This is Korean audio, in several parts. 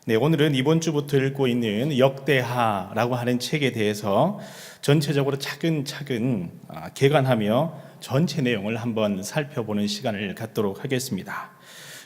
네, 오늘은 이번 주부터 읽고 있는 역대하라고 하는 책에 대해서 전체적으로 차근차근 개관하며 전체 내용을 한번 살펴보는 시간을 갖도록 하겠습니다.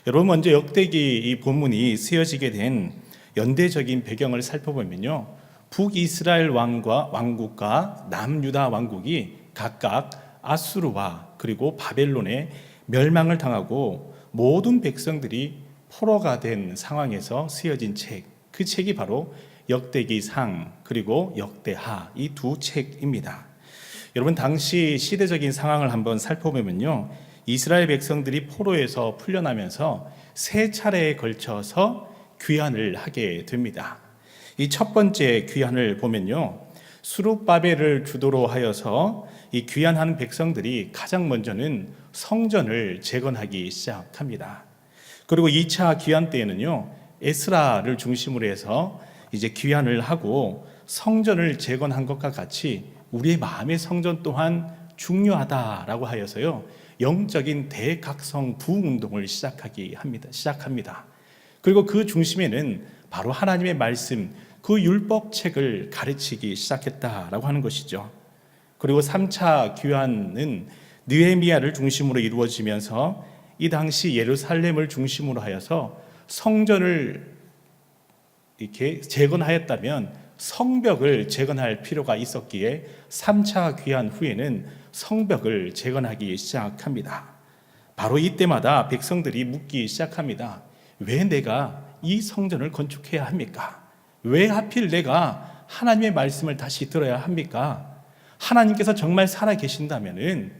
여러분, 먼저 역대기 이 본문이 쓰여지게 된 연대적인 배경을 살펴보면요, 북이스라엘 왕국과 남유다 왕국이 각각 아수르와 그리고 바벨론의 멸망을 당하고 모든 백성들이 포로가 된 상황에서 쓰여진 책, 그 책이 바로 역대기상 그리고 역대하 이 두 책입니다. 여러분, 당시 시대적인 상황을 한번 살펴보면요, 이스라엘 백성들이 포로에서 풀려나면서 세 차례에 걸쳐서 귀환을 하게 됩니다. 이 첫 번째 귀환을 보면요, 수룹바벨을 주도로 하여서 이 귀환한 백성들이 가장 먼저는 성전을 재건하기 시작합니다. 그리고 2차 귀환 때에는요, 에스라를 중심으로 해서 이제 귀환을 하고 성전을 재건한 것과 같이 우리의 마음의 성전 또한 중요하다라고 하여서요, 영적인 대각성 부흥운동을 시작합니다. 그리고 그 중심에는 바로 하나님의 말씀, 그 율법책을 가르치기 시작했다라고 하는 것이죠. 그리고 3차 귀환은 느헤미야를 중심으로 이루어지면서 이 당시 예루살렘을 중심으로 하여서 성전을 이렇게 재건하였다면 성벽을 재건할 필요가 있었기에 3차 귀환 후에는 성벽을 재건하기 시작합니다. 바로 이때마다 백성들이 묻기 시작합니다. 왜 내가 이 성전을 건축해야 합니까? 왜 하필 내가 하나님의 말씀을 다시 들어야 합니까? 하나님께서 정말 살아계신다면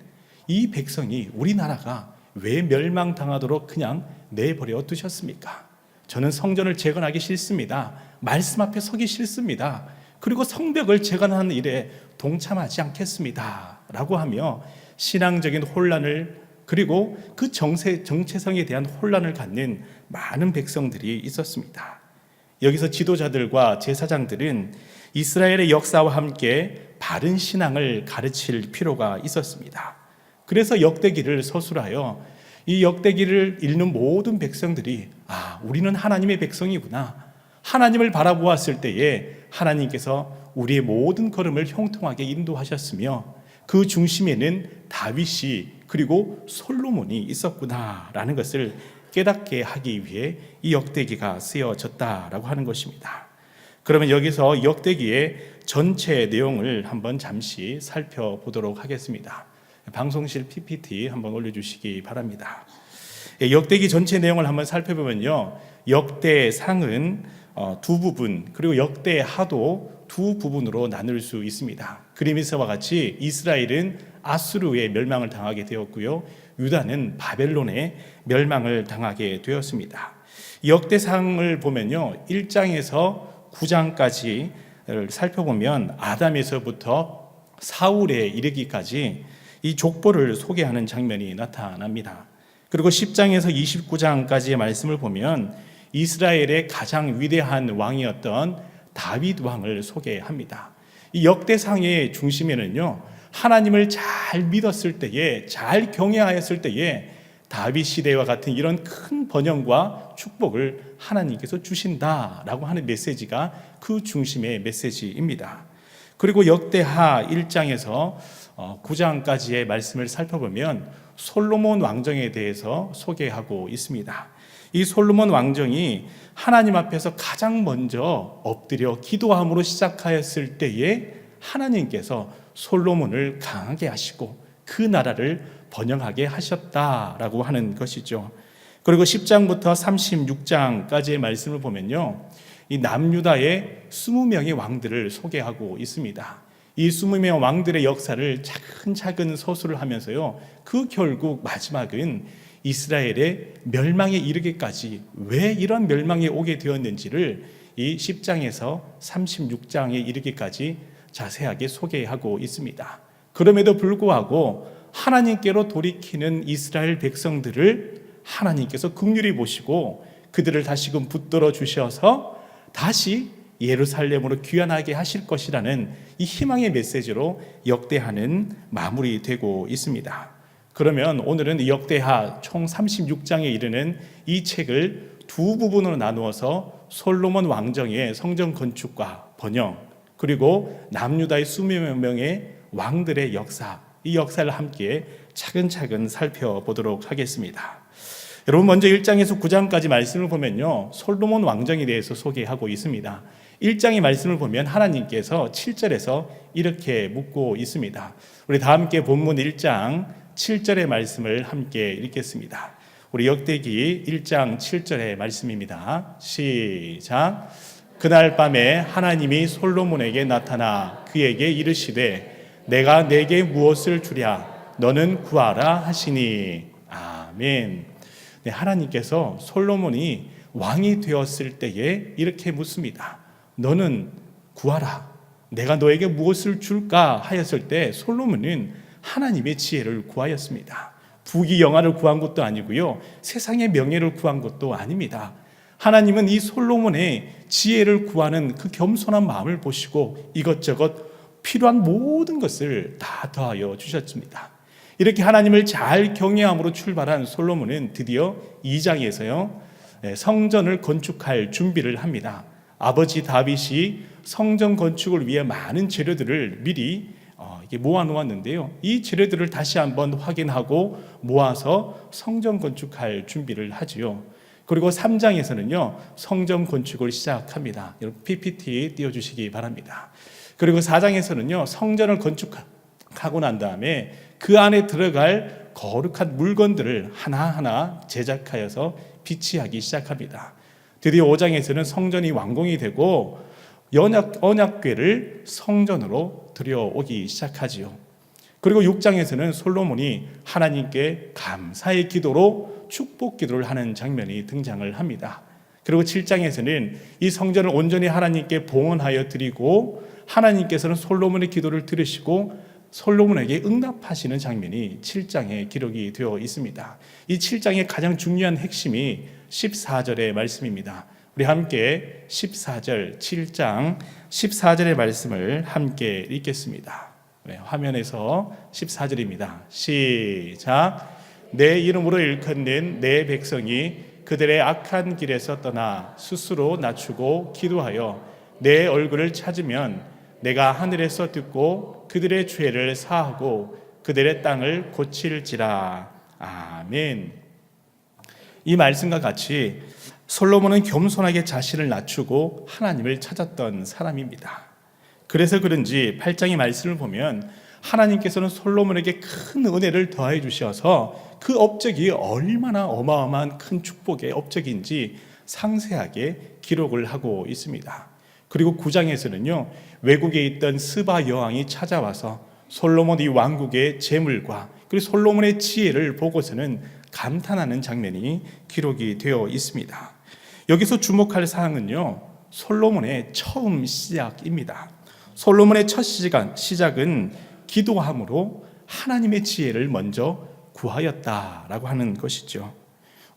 이 백성이, 우리나라가 왜 멸망당하도록 그냥 내버려 두셨습니까? 저는 성전을 재건하기 싫습니다. 말씀 앞에 서기 싫습니다. 그리고 성벽을 재건하는 일에 동참하지 않겠습니다. 라고 하며 신앙적인 혼란을, 그리고 그 정체성에 대한 혼란을 갖는 많은 백성들이 있었습니다. 여기서 지도자들과 제사장들은 이스라엘의 역사와 함께 바른 신앙을 가르칠 필요가 있었습니다. 그래서 역대기를 서술하여 이 역대기를 읽는 모든 백성들이 우리는 하나님의 백성이구나, 하나님을 바라보았을 때에 하나님께서 우리의 모든 걸음을 형통하게 인도하셨으며 그 중심에는 다윗이 그리고 솔로몬이 있었구나라는 것을 깨닫게 하기 위해 이 역대기가 쓰여졌다라고 하는 것입니다. 그러면 여기서 역대기의 전체 내용을 한번 잠시 살펴보도록 하겠습니다. 방송실 PPT 한번 올려주시기 바랍니다. 역대기 전체 내용을 한번 살펴보면요, 역대상은 두 부분, 그리고 역대하도 두 부분으로 나눌 수 있습니다. 그림에서와 같이 이스라엘은 아수르의 멸망을 당하게 되었고요, 유다는 바벨론의 멸망을 당하게 되었습니다. 역대상을 보면요, 1장에서 9장까지를 살펴보면 아담에서부터 사울에 이르기까지 이 족보를 소개하는 장면이 나타납니다. 그리고 10장에서 29장까지의 말씀을 보면 이스라엘의 가장 위대한 왕이었던 다윗 왕을 소개합니다. 이 역대상의 중심에는요, 하나님을 잘 믿었을 때에, 잘 경외하였을 때에 다윗 시대와 같은 이런 큰 번영과 축복을 하나님께서 주신다라고 하는 메시지가 그 중심의 메시지입니다. 그리고 역대하 1장에서 9장까지의 말씀을 살펴보면 솔로몬 왕정에 대해서 소개하고 있습니다. 이 솔로몬 왕정이 하나님 앞에서 가장 먼저 엎드려 기도함으로 시작하였을 때에 하나님께서 솔로몬을 강하게 하시고 그 나라를 번영하게 하셨다라고 하는 것이죠. 그리고 10장부터 36장까지의 말씀을 보면요, 이 남유다의 20명의 왕들을 소개하고 있습니다. 이 20명의 왕들의 역사를 차근차근 서술을 하면서요, 그 결국 마지막은 이스라엘의 멸망에 이르기까지 왜 이런 멸망에 오게 되었는지를 이 10장에서 36장에 이르기까지 자세하게 소개하고 있습니다. 그럼에도 불구하고 하나님께로 돌이키는 이스라엘 백성들을 하나님께서 긍휼히 보시고 그들을 다시금 붙들어 주셔서 다시 예루살렘으로 귀환하게 하실 것이라는 이 희망의 메시지로 역대하는 마무리되고 있습니다. 그러면 오늘은 역대하 총 36장에 이르는 이 책을 두 부분으로 나누어서 솔로몬 왕정의 성전 건축과 번영, 그리고 남유다의 수백 명의 왕들의 역사, 이 역사를 함께 차근차근 살펴보도록 하겠습니다. 여러분, 먼저 1장에서 9장까지 말씀을 보면요, 솔로몬 왕정에 대해서 소개하고 있습니다. 1장의 말씀을 보면 하나님께서 7절에서 이렇게 묻고 있습니다. 우리 다 함께 본문 1장 7절의 말씀을 함께 읽겠습니다. 우리 역대기 1장 7절의 말씀입니다. 시작. 그날 밤에 하나님이 솔로몬에게 나타나 그에게 이르시되 내가 내게 무엇을 주랴 너는 구하라 하시니. 아멘. 네, 하나님께서 솔로몬이 왕이 되었을 때에 이렇게 묻습니다. 너는 구하라. 내가 너에게 무엇을 줄까 하였을 때 솔로몬은 하나님의 지혜를 구하였습니다. 부귀영화를 구한 것도 아니고요, 세상의 명예를 구한 것도 아닙니다. 하나님은 이 솔로몬의 지혜를 구하는 그 겸손한 마음을 보시고 이것저것 필요한 모든 것을 다 더하여 주셨습니다. 이렇게 하나님을 잘 경외함으로 출발한 솔로몬은 드디어 2장에서요 성전을 건축할 준비를 합니다. 아버지 다윗이 성전 건축을 위해 많은 재료들을 미리 모아놓았는데요, 이 재료들을 다시 한번 확인하고 모아서 성전 건축할 준비를 하지요. 그리고 3장에서는요 성전 건축을 시작합니다. 여러분 PPT 띄워주시기 바랍니다. 그리고 4장에서는요 성전을 건축하고 난 다음에 그 안에 들어갈 거룩한 물건들을 하나하나 제작하여서 비치하기 시작합니다. 드디어 5장에서는 성전이 완공이 되고 언약궤를 성전으로 들여오기 시작하지요. 그리고 6장에서는 솔로몬이 하나님께 감사의 기도로 축복 기도를 하는 장면이 등장을 합니다. 그리고 7장에서는 이 성전을 온전히 하나님께 봉헌하여 드리고 하나님께서는 솔로몬의 기도를 들으시고 솔로몬에게 응답하시는 장면이 7장에 기록이 되어 있습니다. 이 7장의 가장 중요한 핵심이 14절의 말씀입니다. 우리 함께 14절, 7장 14절의 말씀을 함께 읽겠습니다. 화면에서 14절입니다. 시작. 내 이름으로 일컫는 내 백성이 그들의 악한 길에서 떠나 스스로 낮추고 기도하여 내 얼굴을 찾으면 내가 하늘에서 듣고 그들의 죄를 사하고 그들의 땅을 고칠지라. 아멘. 이 말씀과 같이 솔로몬은 겸손하게 자신을 낮추고 하나님을 찾았던 사람입니다. 그래서 그런지 8장의 말씀을 보면 하나님께서는 솔로몬에게 큰 은혜를 더해 주셔서 그 업적이 얼마나 어마어마한 큰 축복의 업적인지 상세하게 기록을 하고 있습니다. 그리고 9장에서는요 외국에 있던 스바 여왕이 찾아와서 솔로몬 이 왕국의 재물과 그리고 솔로몬의 지혜를 보고서는 감탄하는 장면이 기록이 되어 있습니다. 여기서 주목할 사항은요 솔로몬의 처음 시작입니다. 솔로몬의 첫 시작은 기도함으로 하나님의 지혜를 먼저 구하였다라고 하는 것이죠.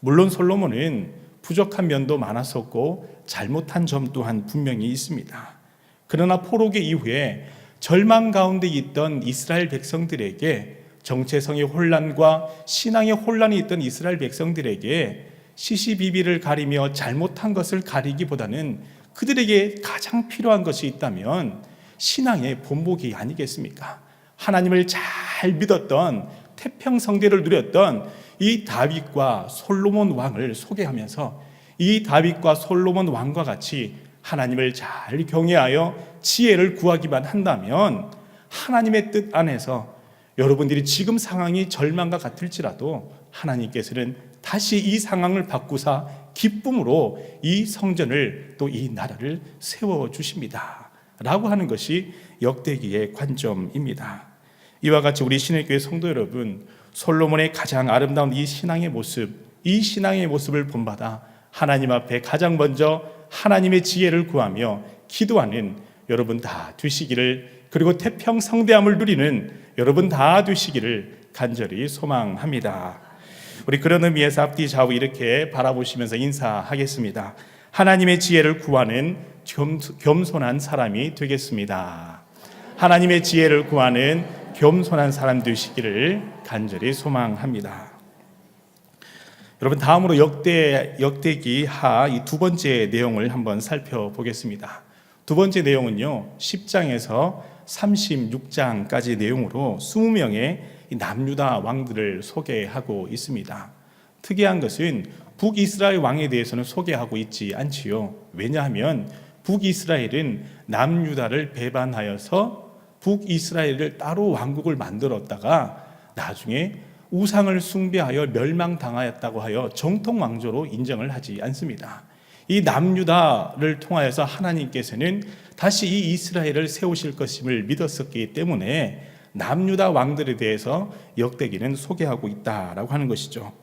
물론 솔로몬은 부족한 면도 많았었고 잘못한 점 또한 분명히 있습니다. 그러나 포로기 이후에 절망 가운데 있던 이스라엘 백성들에게 정체성의 혼란과 신앙의 혼란이 있던 이스라엘 백성들에게 시시비비를 가리며 잘못한 것을 가리기보다는 그들에게 가장 필요한 것이 있다면 신앙의 본보기 아니겠습니까? 하나님을 잘 믿었던 태평성대를 누렸던 이 다윗과 솔로몬 왕을 소개하면서 이 다윗과 솔로몬 왕과 같이 하나님을 잘 경외하여 지혜를 구하기만 한다면 하나님의 뜻 안에서 여러분들이 지금 상황이 절망과 같을지라도 하나님께서는 다시 이 상황을 바꾸사 기쁨으로 이 성전을 또 이 나라를 세워주십니다 라고 하는 것이 역대기의 관점입니다. 이와 같이 우리 신일교회 성도 여러분, 솔로몬의 가장 아름다운 이 신앙의 모습을 본받아 하나님 앞에 가장 먼저 하나님의 지혜를 구하며 기도하는 여러분 다 되시기를, 그리고 태평성대함을 누리는 여러분 다 되시기를 간절히 소망합니다. 우리 그런 의미에서 앞뒤 좌우 이렇게 바라보시면서 인사하겠습니다. 하나님의 지혜를 구하는 겸손한 사람이 되겠습니다. 하나님의 지혜를 구하는 겸손한 사람 되시기를 간절히 소망합니다. 여러분, 다음으로 역대기 하 이 두 번째 내용을 한번 살펴보겠습니다. 두 번째 내용은요, 10장에서 36장까지 내용으로 20명의 남유다 왕들을 소개하고 있습니다. 특이한 것은 북이스라엘 왕에 대해서는 소개하고 있지 않지요. 왜냐하면 북이스라엘은 남유다를 배반하여서 북이스라엘을 따로 왕국을 만들었다가 나중에 우상을 숭배하여 멸망당하였다고 하여 정통 왕조로 인정을 하지 않습니다. 이 남유다를 통하여서 하나님께서는 다시 이 이스라엘을 세우실 것임을 믿었었기 때문에 남유다 왕들에 대해서 역대기는 소개하고 있다라고 하는 것이죠.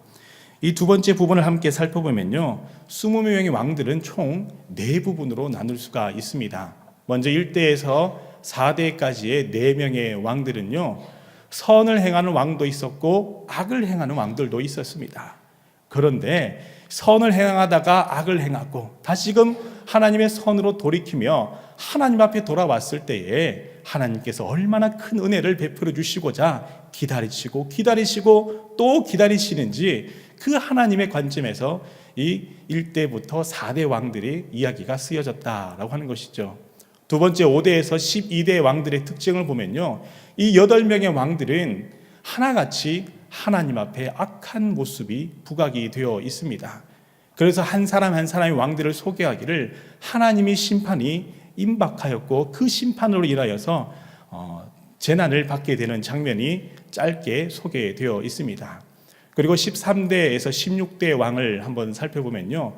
이 두 번째 부분을 함께 살펴보면요, 20명의 왕들은 총 4부분으로 나눌 수가 있습니다. 먼저 1대에서 4대까지의 4명의 왕들은요, 선을 행하는 왕도 있었고 악을 행하는 왕들도 있었습니다. 그런데 선을 행하다가 악을 행하고 다시금 하나님의 선으로 돌이키며 하나님 앞에 돌아왔을 때에 하나님께서 얼마나 큰 은혜를 베풀어 주시고자 기다리시고 또 기다리시는지 그 하나님의 관점에서 이 1대부터 4대 왕들의 이야기가 쓰여졌다라고 하는 것이죠. 두 번째 5대에서 12대 왕들의 특징을 보면요, 이 8명의 왕들은 하나같이 하나님 앞에 악한 모습이 부각이 되어 있습니다. 그래서 한 사람 한 사람의 왕들을 소개하기를 하나님의 심판이 임박하였고 그 심판으로 인하여서 재난을 받게 되는 장면이 짧게 소개되어 있습니다. 그리고 13대에서 16대 왕을 한번 살펴보면요,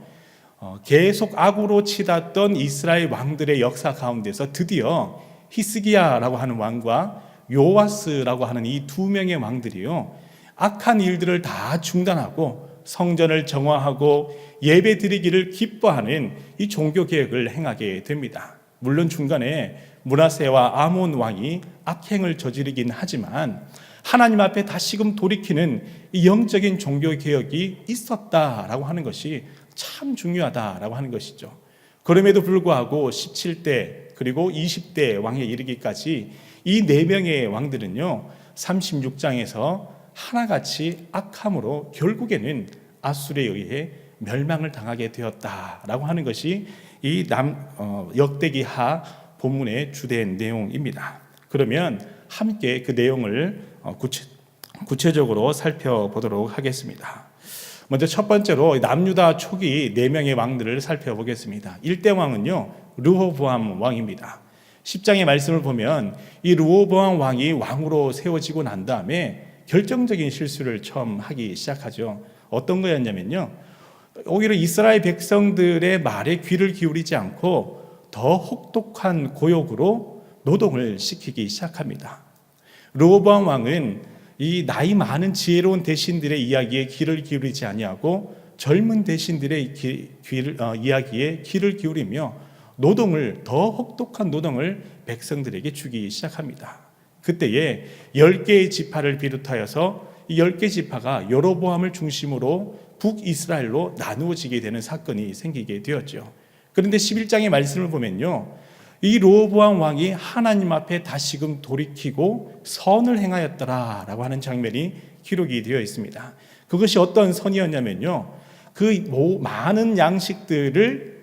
계속 악으로 치닫던 이스라엘 왕들의 역사 가운데서 드디어 히스기야라고 하는 왕과 요아스라고 하는 이 2명의 왕들이요, 악한 일들을 다 중단하고 성전을 정화하고 예배 드리기를 기뻐하는 이 종교 개혁을 행하게 됩니다. 물론 중간에 므낫세와 아몬 왕이 악행을 저지르긴 하지만 하나님 앞에 다시금 돌이키는 이 영적인 종교 개혁이 있었다라고 하는 것이 참 중요하다라고 하는 것이죠. 그럼에도 불구하고 17대 그리고 20대 왕에 이르기까지 이 4명의 왕들은요, 36장에서 하나같이 악함으로 결국에는 아수르에 의해 멸망을 당하게 되었다라고 하는 것이 이 역대기 하 본문의 주된 내용입니다. 그러면 함께 그 내용을 구체적으로 살펴보도록 하겠습니다. 먼저 첫 번째로 남유다 초기 4명의 왕들을 살펴보겠습니다. 1대 왕은요, 르호보암 왕입니다. 10장의 말씀을 보면 이 르호보암 왕이 왕으로 세워지고 난 다음에 결정적인 실수를 처음 하기 시작하죠. 어떤 거였냐면요, 오히려 이스라엘 백성들의 말에 귀를 기울이지 않고 더 혹독한 고욕으로 노동을 시키기 시작합니다. 르호보암 왕은 이 나이 많은 지혜로운 대신들의 이야기에 귀를 기울이지 아니하고 젊은 대신들의 이야기에 귀를 기울이며 더 혹독한 노동을 백성들에게 주기 시작합니다. 그때에 10개의 지파를 비롯하여서 이 10개 지파가 여로보암을 중심으로 북이스라엘로 나누어지게 되는 사건이 생기게 되었죠. 그런데 11장의 말씀을 보면요, 이 르호보암 왕이 하나님 앞에 다시금 돌이키고 선을 행하였더라라고 하는 장면이 기록이 되어 있습니다. 그것이 어떤 선이었냐면요, 그 많은 양식들을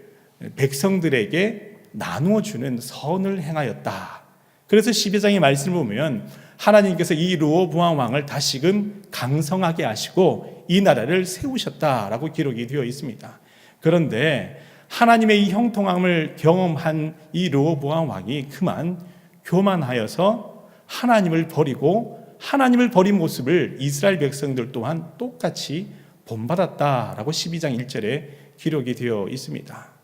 백성들에게 나누어 주는 선을 행하였다. 그래서 12장의 말씀을 보면 하나님께서 이 르호보암 왕을 다시금 강성하게 하시고 이 나라를 세우셨다라고 기록이 되어 있습니다. 그런데 하나님의 이 형통함을 경험한 이 르호보암 왕이 그만 교만하여서 하나님을 버린 모습을 이스라엘 백성들 또한 똑같이 본받았다라고 12장 1절에 기록이 되어 있습니다.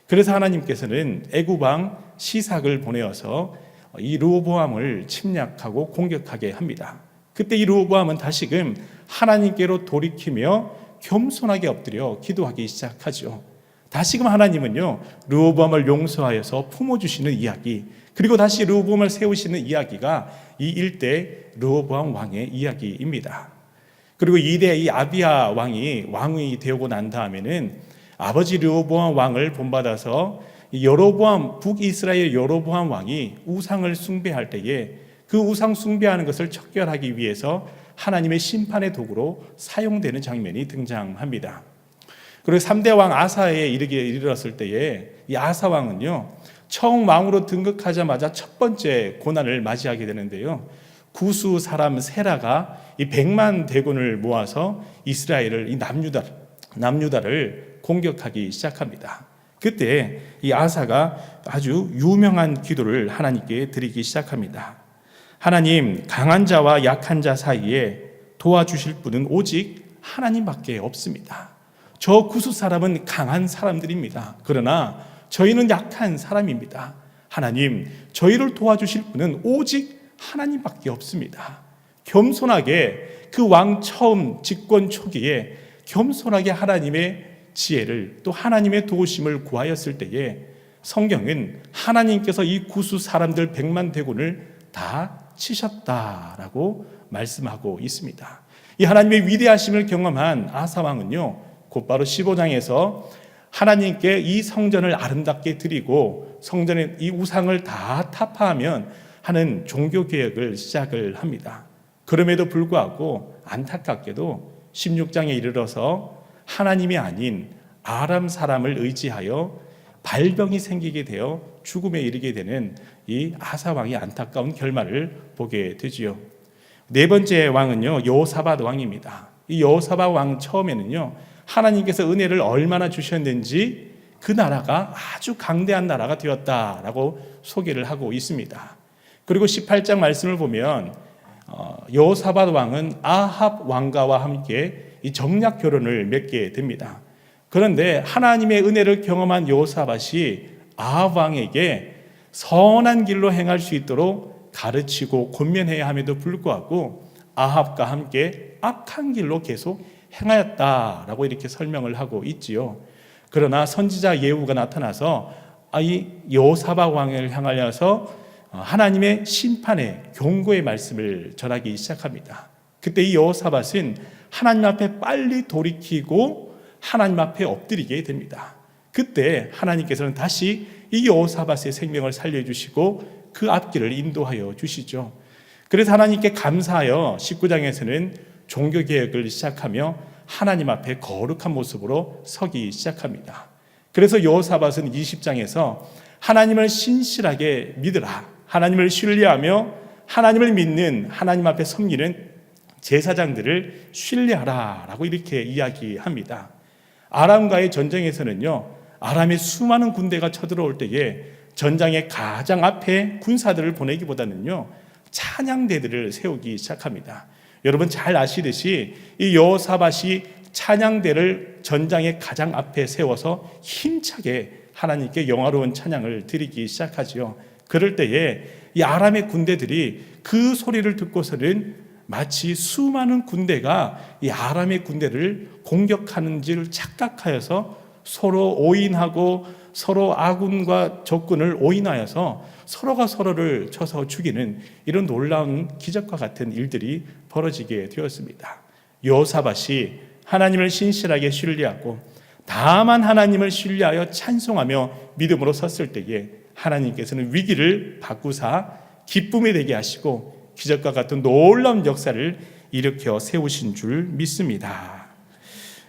그래서 하나님께서는 애굽 왕 시삭을 보내어서 이 르호보암을 침략하고 공격하게 합니다. 그때 이 르호보암은 다시금 하나님께로 돌이키며 겸손하게 엎드려 기도하기 시작하죠. 다시금 하나님은요, 르호보암을 용서하여서 품어주시는 이야기, 그리고 다시 르호보암을 세우시는 이야기가 이 1대 르호보암 왕의 이야기입니다. 그리고 2대 이 아비야 왕이 되고 난 다음에는 아버지 르호보암 왕을 본받아서 북이스라엘 여로보암 왕이 우상을 숭배할 때에 그 우상 숭배하는 것을 척결하기 위해서 하나님의 심판의 도구로 사용되는 장면이 등장합니다. 그리고 3대 왕 아사에 이르렀을 때에 이 아사 왕은요, 처음 왕으로 등극하자마자 첫 번째 고난을 맞이하게 되는데요. 구수 사람 세라가 이 100만 대군을 모아서 이스라엘을, 이 남유다를 공격하기 시작합니다. 그때 이 아사가 아주 유명한 기도를 하나님께 드리기 시작합니다. 하나님, 강한 자와 약한 자 사이에 도와주실 분은 오직 하나님밖에 없습니다. 저 구수 사람은 강한 사람들입니다. 그러나 저희는 약한 사람입니다. 하나님, 저희를 도와주실 분은 오직 하나님밖에 없습니다. 겸손하게 그 왕 처음 집권 초기에 겸손하게 하나님의 지혜를, 또 하나님의 도우심을 구하였을 때에 성경은 하나님께서 이 구수 사람들 100만 대군을 다 치셨다라고 말씀하고 있습니다. 이 하나님의 위대하심을 경험한 아사 왕은요, 곧바로 15장에서 하나님께 이 성전을 아름답게 드리고 성전의 이 우상을 다 타파하면 하는 종교 개혁을 시작을 합니다. 그럼에도 불구하고 안타깝게도 16장에 이르러서 하나님이 아닌 아람 사람을 의지하여 발병이 생기게 되어 죽음에 이르게 되는 이 아사 왕의 안타까운 결말을 보게 되지요. 네 번째 왕은요, 여호사밧 왕입니다. 이 여호사밧 왕 처음에는요, 하나님께서 은혜를 얼마나 주셨는지 그 나라가 아주 강대한 나라가 되었다라고 소개를 하고 있습니다. 그리고 18장 말씀을 보면 여호사밧 왕은 아합 왕가와 함께 이 정략 결혼을 맺게 됩니다. 그런데 하나님의 은혜를 경험한 여호사밧이 아합 왕에게 선한 길로 행할 수 있도록 가르치고 권면해야 함에도 불구하고 아합과 함께 악한 길로 계속 행하였다라고 이렇게 설명을 하고 있지요. 그러나 선지자 예후가 나타나서 이 여호사밧 왕을 향하여서 하나님의 심판의 경고의 말씀을 전하기 시작합니다. 그때 이 여호사밧은 하나님 앞에 빨리 돌이키고 하나님 앞에 엎드리게 됩니다. 그때 하나님께서는 다시 이 여호사밧의 생명을 살려주시고 그 앞길을 인도하여 주시죠. 그래서 하나님께 감사하여 19장에서는 종교개혁을 시작하며 하나님 앞에 거룩한 모습으로 서기 시작합니다. 그래서 여호사밧은 20장에서 하나님을 신실하게 믿으라, 하나님을 신뢰하며 하나님을 믿는, 하나님 앞에 섬기는 제사장들을 신뢰하라 라고 이렇게 이야기합니다. 아람과의 전쟁에서는요, 아람의 수많은 군대가 쳐들어올 때에 전장의 가장 앞에 군사들을 보내기보다는요, 찬양대들을 세우기 시작합니다. 여러분 잘 아시듯이 이 여호사밧이 찬양대를 전장의 가장 앞에 세워서 힘차게 하나님께 영화로운 찬양을 드리기 시작하지요. 그럴 때에 이 아람의 군대들이 그 소리를 듣고서는 마치 수많은 군대가 이 아람의 군대를 공격하는 줄 착각하여서 서로 오인하고 서로 아군과 적군을 오인하여서 서로가 서로를 쳐서 죽이는 이런 놀라운 기적과 같은 일들이 벌어지게 되었습니다. 여호사밧이 하나님을 신실하게 신뢰하고 다만 하나님을 신뢰하여 찬송하며 믿음으로 섰을 때에 하나님께서는 위기를 바꾸사 기쁨이 되게 하시고 기적과 같은 놀라운 역사를 일으켜 세우신 줄 믿습니다.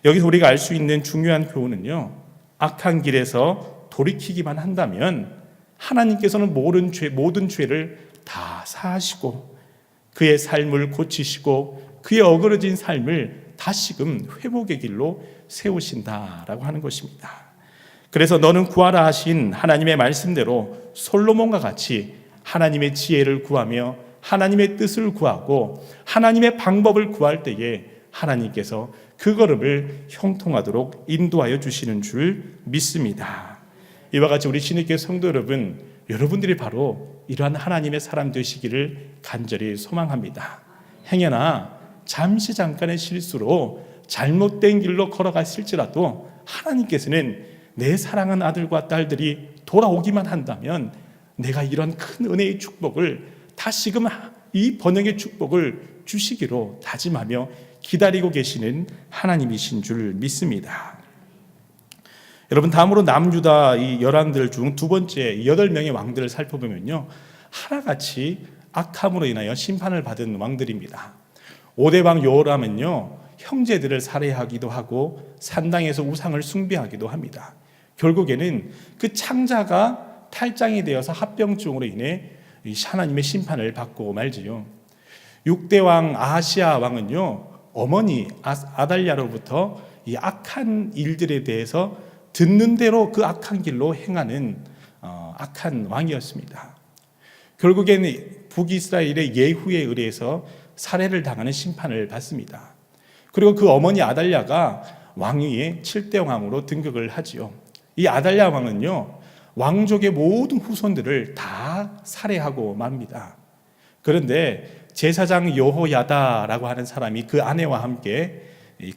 여기서 우리가 알 수 있는 중요한 교훈은요, 악한 길에서 돌이키기만 한다면 하나님께서는 모든 죄를 다 사하시고 그의 삶을 고치시고 그의 어그러진 삶을 다시금 회복의 길로 세우신다라고 하는 것입니다. 그래서 너는 구하라 하신 하나님의 말씀대로 솔로몬과 같이 하나님의 지혜를 구하며 하나님의 뜻을 구하고 하나님의 방법을 구할 때에 하나님께서 그 걸음을 형통하도록 인도하여 주시는 줄 믿습니다. 이와 같이 우리 신입교회 성도 여러분, 여러분들이 바로 이러한 하나님의 사람 되시기를 간절히 소망합니다. 행여나 잠시 잠깐의 실수로 잘못된 길로 걸어갔을지라도 하나님께서는 내 사랑하는 아들과 딸들이 돌아오기만 한다면 내가 이런 큰 은혜의 축복을 다시금 이 번영의 축복을 주시기로 다짐하며 기다리고 계시는 하나님이신 줄 믿습니다. 여러분, 다음으로 남유다 이 열왕들 중 두 번째 8명의 왕들을 살펴보면요, 하나같이 악함으로 인하여 심판을 받은 왕들입니다. 5대 왕 요람은요, 형제들을 살해하기도 하고 산당에서 우상을 숭배하기도 합니다. 결국에는 그 창자가 탈장이 되어서 합병증으로 인해 하나님의 심판을 받고 말지요. 6대 왕 아하시아 왕은요, 어머니 아달랴로부터 이 악한 일들에 대해서 듣는 대로 그 악한 길로 행하는 악한 왕이었습니다. 결국에는 북이스라엘의 예후에 의해서 살해를 당하는 심판을 받습니다. 그리고 그 어머니 아달랴가 왕위의 7대 왕으로 등극을 하지요. 이 아달랴 왕은요, 왕족의 모든 후손들을 다 살해하고 맙니다. 그런데 제사장 여호야다라고 하는 사람이 그 아내와 함께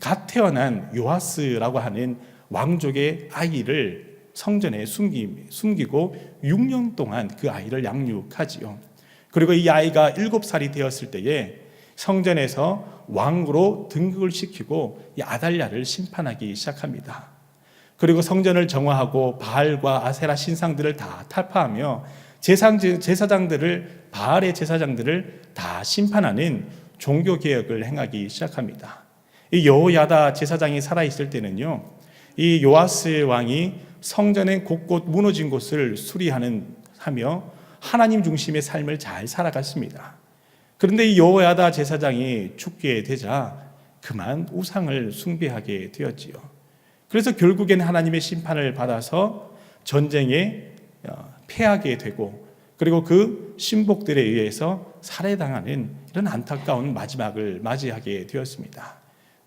갓 태어난 요아스라고 하는 왕족의 아이를 성전에 숨기고 6년 동안 그 아이를 양육하지요. 그리고 이 아이가 7살이 되었을 때에 성전에서 왕으로 등극을 시키고 이 아달랴를 심판하기 시작합니다. 그리고 성전을 정화하고 바알과 아세라 신상들을 다 탈파하며 제사장들을, 바알의 제사장들을 다 심판하는 종교 개혁을 행하기 시작합니다. 이 여호야다 제사장이 살아있을 때는요, 이 요아스 왕이 성전의 곳곳 무너진 곳을 수리하며 하나님 중심의 삶을 잘 살아갔습니다. 그런데 이 여호야다 제사장이 죽게 되자 그만 우상을 숭배하게 되었지요. 그래서 결국에는 하나님의 심판을 받아서 전쟁에 패하게 되고, 그리고 그 신복들에 의해서 살해당하는 이런 안타까운 마지막을 맞이하게 되었습니다.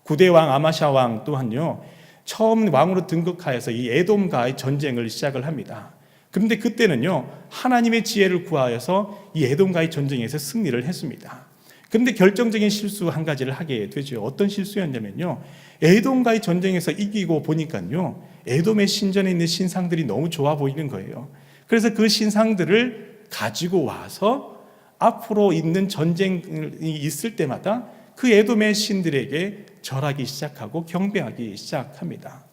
9대 왕 아마샤 왕 또한요, 처음 왕으로 등극하여서 이 에돔과의 전쟁을 시작을 합니다. 그런데 그때는요, 하나님의 지혜를 구하여서 이 에돔과의 전쟁에서 승리를 했습니다. 그런데 결정적인 실수 한 가지를 하게 되죠. 어떤 실수였냐면요, 에돔과의 전쟁에서 이기고 보니까요, 에돔의 신전에 있는 신상들이 너무 좋아 보이는 거예요. 그래서 그 신상들을 가지고 와서 앞으로 있는 전쟁이 있을 때마다 그 에돔의 신들에게 절하기 시작하고 경배하기 시작합니다.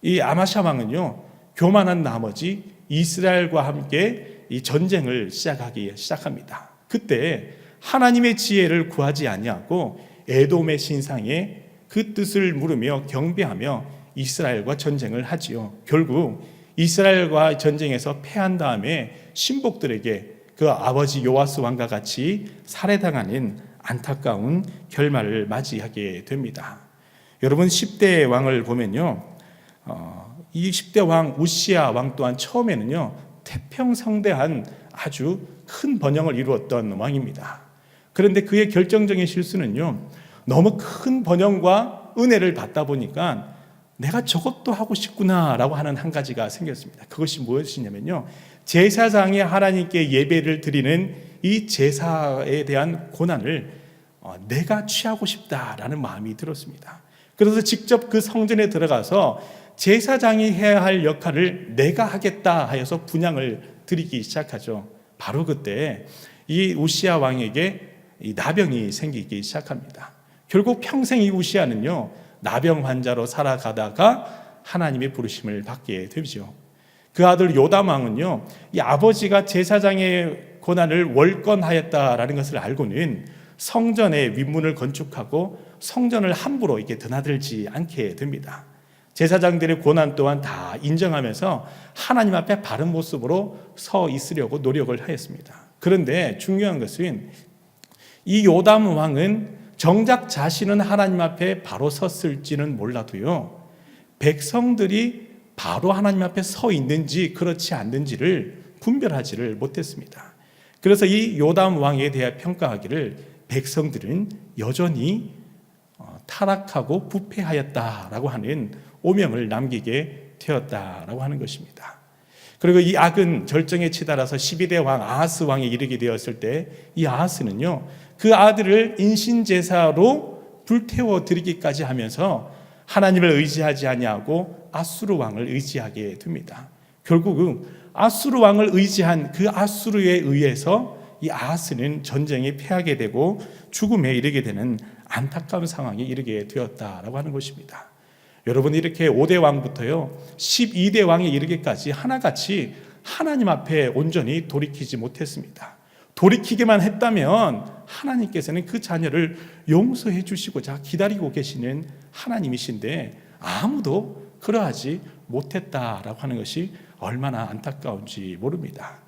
이 아마샤 왕은요, 교만한 나머지 이스라엘과 함께 이 전쟁을 시작하기 시작합니다. 그때 하나님의 지혜를 구하지 아니하고 에돔의 신상에 그 뜻을 물으며 경배하며 이스라엘과 전쟁을 하지요. 결국 이스라엘과 전쟁에서 패한 다음에 신복들에게 그 아버지 요아스 왕과 같이 살해당하는 안타까운 결말을 맞이하게 됩니다. 여러분, 10대 왕을 보면요, 이 10대 왕 우시야 왕 또한 처음에는요, 태평성대한 아주 큰 번영을 이루었던 왕입니다. 그런데 그의 결정적인 실수는요, 너무 큰 번영과 은혜를 받다 보니까 내가 저것도 하고 싶구나라고 하는 한 가지가 생겼습니다. 그것이 무엇이냐면요, 제사장이 하나님께 예배를 드리는 이 제사에 대한 고난을 내가 취하고 싶다라는 마음이 들었습니다. 그래서 직접 그 성전에 들어가서 제사장이 해야 할 역할을 내가 하겠다 하여서 분향을 드리기 시작하죠. 바로 그때 이 우시야 왕에게 이 나병이 생기기 시작합니다. 결국 평생 이 우시야는요, 나병 환자로 살아가다가 하나님의 부르심을 받게 되죠. 그 아들 요담 왕은요, 이 아버지가 제사장의 고난을 월권하였다라는 것을 알고는 성전의 윗문을 건축하고 성전을 함부로 이렇게 드나들지 않게 됩니다. 제사장들의 고난 또한 다 인정하면서 하나님 앞에 바른 모습으로 서 있으려고 노력을 하였습니다. 그런데 중요한 것은 이 요담 왕은 정작 자신은 하나님 앞에 바로 섰을지는 몰라도요, 백성들이 바로 하나님 앞에 서 있는지 그렇지 않는지를 분별하지를 못했습니다. 그래서 이 요담 왕에 대해 평가하기를 백성들은 여전히 타락하고 부패하였다라고 하는 오명을 남기게 되었다라고 하는 것입니다. 그리고 이 악은 절정에 치달아서 12대 왕 아하스 왕에 이르게 되었을 때 이 아하스는요, 그 아들을 인신제사로 불태워 드리기까지 하면서 하나님을 의지하지 아니하고 아수르 왕을 의지하게 됩니다. 결국은 아수르 왕을 의지한 그 아수르에 의해서 이 아하스는 전쟁에 패하게 되고 죽음에 이르게 되는 안타까운 상황에 이르게 되었다라고 하는 것입니다. 여러분, 이렇게 5대 왕부터요 12대 왕에 이르기까지 하나같이 하나님 앞에 온전히 돌이키지 못했습니다. 돌이키기만 했다면 하나님께서는 그 자녀를 용서해 주시고자 기다리고 계시는 하나님이신데 아무도 그러하지 못했다라고 하는 것이 얼마나 안타까운지 모릅니다.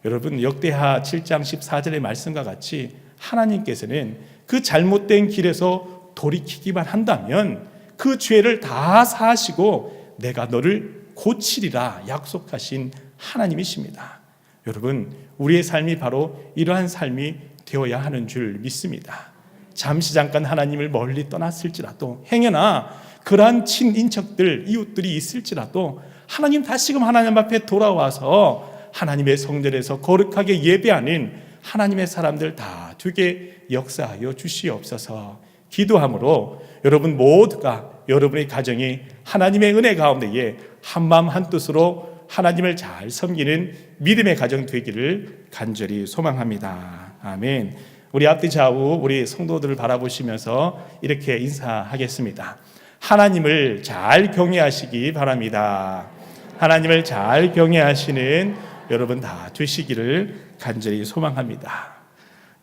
여러분, 역대하 7장 14절의 말씀과 같이 하나님께서는 그 잘못된 길에서 돌이키기만 한다면 그 죄를 다 사하시고 내가 너를 고치리라 약속하신 하나님이십니다. 여러분, 우리의 삶이 바로 이러한 삶이 되어야 하는 줄 믿습니다. 잠시 잠깐 하나님을 멀리 떠났을지라도, 행여나 그러한 친인척들, 이웃들이 있을지라도 하나님 다시금 하나님 앞에 돌아와서 하나님의 성전에서 거룩하게 예배하는 하나님의 사람들 다 되게 역사하여 주시옵소서. 기도함으로 여러분 모두가 여러분의 가정이 하나님의 은혜 가운데에 한마음 한뜻으로 하나님을 잘 섬기는 믿음의 가정 되기를 간절히 소망합니다. 아멘. 우리 앞뒤 좌우 우리 성도들을 바라보시면서 이렇게 인사하겠습니다. 하나님을 잘 경외하시기 바랍니다. 하나님을 잘 경외하시는 여러분 다 되시기를 간절히 소망합니다.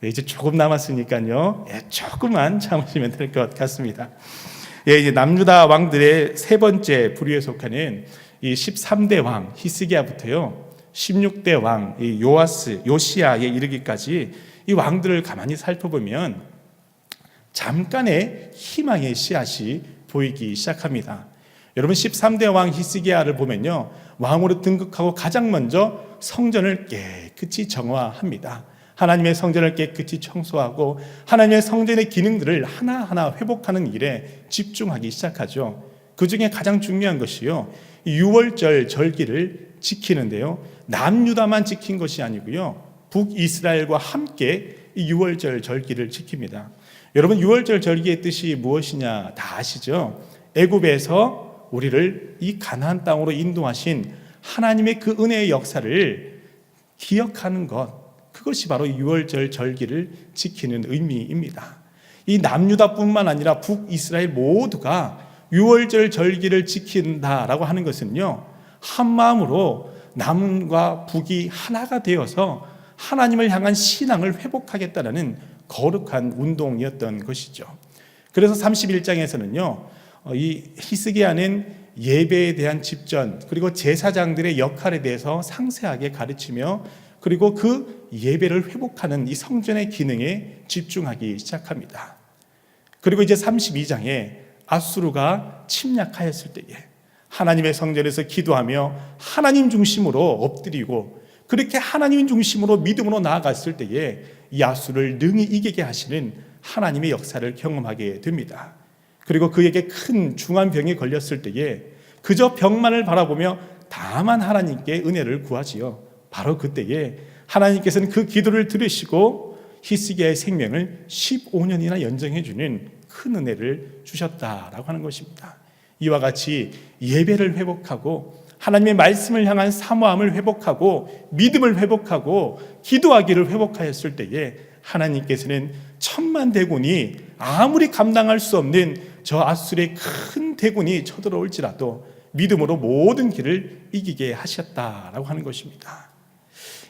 이제 조금 남았으니까요. 조금만 참으시면 될 것 같습니다. 이제 남유다 왕들의 세 번째 부류에 속하는 이 13대 왕 히스기야부터요 16대 왕 요시야에 이르기까지 이 왕들을 가만히 살펴보면 잠깐의 희망의 씨앗이 보이기 시작합니다. 여러분, 13대 왕 히스기야를 보면요, 왕으로 등극하고 가장 먼저 성전을 깨끗이 정화합니다. 하나님의 성전을 깨끗이 청소하고 하나님의 성전의 기능들을 하나하나 회복하는 일에 집중하기 시작하죠. 그 중에 가장 중요한 것이요, 유월절 절기를 지키는데요, 남유다만 지킨 것이 아니고요, 북이스라엘과 함께 이 유월절 절기를 지킵니다. 여러분, 유월절 절기의 뜻이 무엇이냐 다 아시죠? 애굽에서 우리를 이 가나안 땅으로 인도하신 하나님의 그 은혜의 역사를 기억하는 것, 그것이 바로 유월절 절기를 지키는 의미입니다. 이 남유다뿐만 아니라 북이스라엘 모두가 유월절 절기를 지킨다라고 하는 것은요, 한 마음으로 남과 북이 하나가 되어서 하나님을 향한 신앙을 회복하겠다는 거룩한 운동이었던 것이죠. 그래서 31장에서는요, 이 히스기야는 예배에 대한 집전 그리고 제사장들의 역할에 대해서 상세하게 가르치며 그리고 그 예배를 회복하는 이 성전의 기능에 집중하기 시작합니다. 그리고 이제 32장에 아수르가 침략하였을 때에 하나님의 성전에서 기도하며 하나님 중심으로 엎드리고 그렇게 하나님 중심으로 믿음으로 나아갔을 때에 이 아수르를 능히 이기게 하시는 하나님의 역사를 경험하게 됩니다. 그리고 그에게 큰 중한 병이 걸렸을 때에 그저 병만을 바라보며 다만 하나님께 은혜를 구하지요. 바로 그때에 하나님께서는 그 기도를 들으시고 히스기야의 생명을 15년이나 연장해 주는 큰 은혜를 주셨다라고 하는 것입니다. 이와 같이 예배를 회복하고 하나님의 말씀을 향한 사모함을 회복하고 믿음을 회복하고 기도하기를 회복하였을 때에 하나님께서는 천만 대군이 아무리 감당할 수 없는 저 아수르의 큰 대군이 쳐들어올지라도 믿음으로 모든 길을 이기게 하셨다라고 하는 것입니다.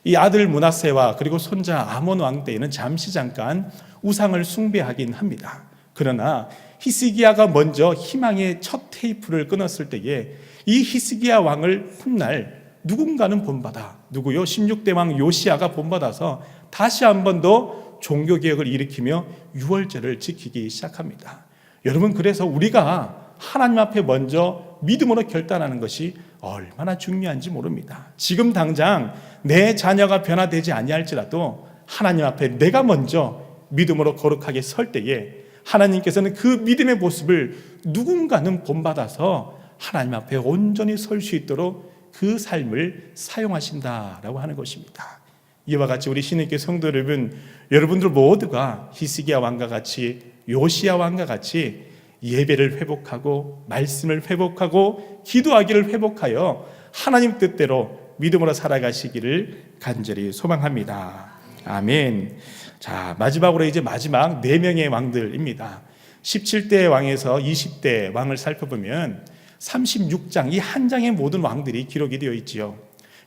이 아들 므낫세와 그리고 손자 아몬 왕 때에는 잠시 잠깐 우상을 숭배하긴 합니다. 그러나 히스기야가 먼저 희망의 첫 테이프를 끊었을 때에 이 히스기야 왕을 훗날 누군가는 본받아, 누구요? 16대 왕 요시야가 본받아서 다시 한 번 더 종교개혁을 일으키며 유월절을 지키기 시작합니다. 여러분, 그래서 우리가 하나님 앞에 먼저 믿음으로 결단하는 것이 얼마나 중요한지 모릅니다. 지금 당장 내 자녀가 변화되지 아니할지라도 하나님 앞에 내가 먼저 믿음으로 거룩하게 설 때에 하나님께서는 그 믿음의 모습을 누군가는 본받아서 하나님 앞에 온전히 설 수 있도록 그 삶을 사용하신다라고 하는 것입니다. 이와 같이 우리 신의교회 성도 여러분, 여러분들 모두가 히스기야 왕과 같이 요시야 왕과 같이 예배를 회복하고 말씀을 회복하고 기도하기를 회복하여 하나님 뜻대로 믿음으로 살아가시기를 간절히 소망합니다. 아멘. 자, 마지막으로 이제 마지막 4명의 왕들입니다. 17대 왕에서 20대 왕을 살펴보면 36장, 이 한 장의 모든 왕들이 기록이 되어 있지요.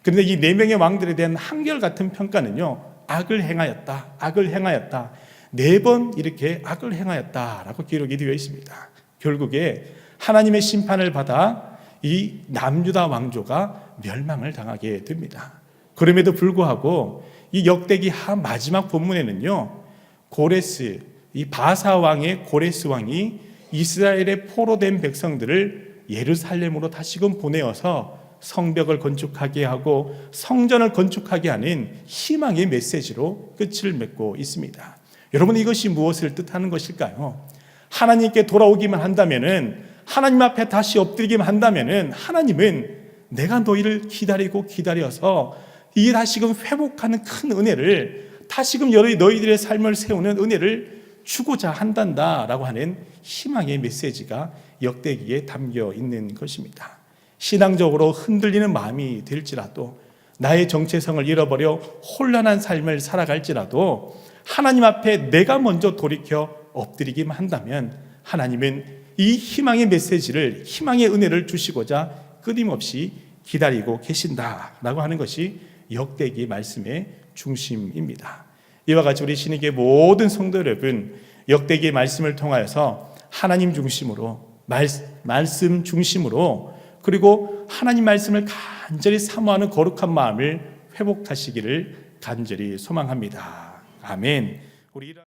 그런데 이 4명의 왕들에 대한 한결같은 평가는요, 악을 행하였다. 악을 행하였다. 4번 이렇게 악을 행하였다라고 기록이 되어 있습니다. 결국에 하나님의 심판을 받아 이 남유다 왕조가 멸망을 당하게 됩니다. 그럼에도 불구하고 이 역대기 마지막 본문에는요, 고레스, 이 바사 왕의 고레스 왕이 이스라엘의 포로된 백성들을 예루살렘으로 다시금 보내어서 성벽을 건축하게 하고 성전을 건축하게 하는 희망의 메시지로 끝을 맺고 있습니다. 여러분, 이것이 무엇을 뜻하는 것일까요? 하나님께 돌아오기만 한다면은, 하나님 앞에 다시 엎드리기만 한다면은, 하나님은 내가 너희를 기다려서 이 다시금 회복하는 큰 은혜를, 다시금 너희들의 삶을 세우는 은혜를 주고자 한단다라고 하는 희망의 메시지가 역대기에 담겨 있는 것입니다. 신앙적으로 흔들리는 마음이 될지라도, 나의 정체성을 잃어버려 혼란한 삶을 살아갈지라도 하나님 앞에 내가 먼저 돌이켜 엎드리기만 한다면 하나님은 이 희망의 메시지를, 희망의 은혜를 주시고자 끊임없이 기다리고 계신다라고 하는 것이 역대기 말씀의 중심입니다. 이와 같이 우리 신에게 모든 성도 여러분, 역대기의 말씀을 통하여서 하나님 중심으로, 말씀 중심으로, 그리고 하나님 말씀을 간절히 사모하는 거룩한 마음을 회복하시기를 간절히 소망합니다. 아멘. 우리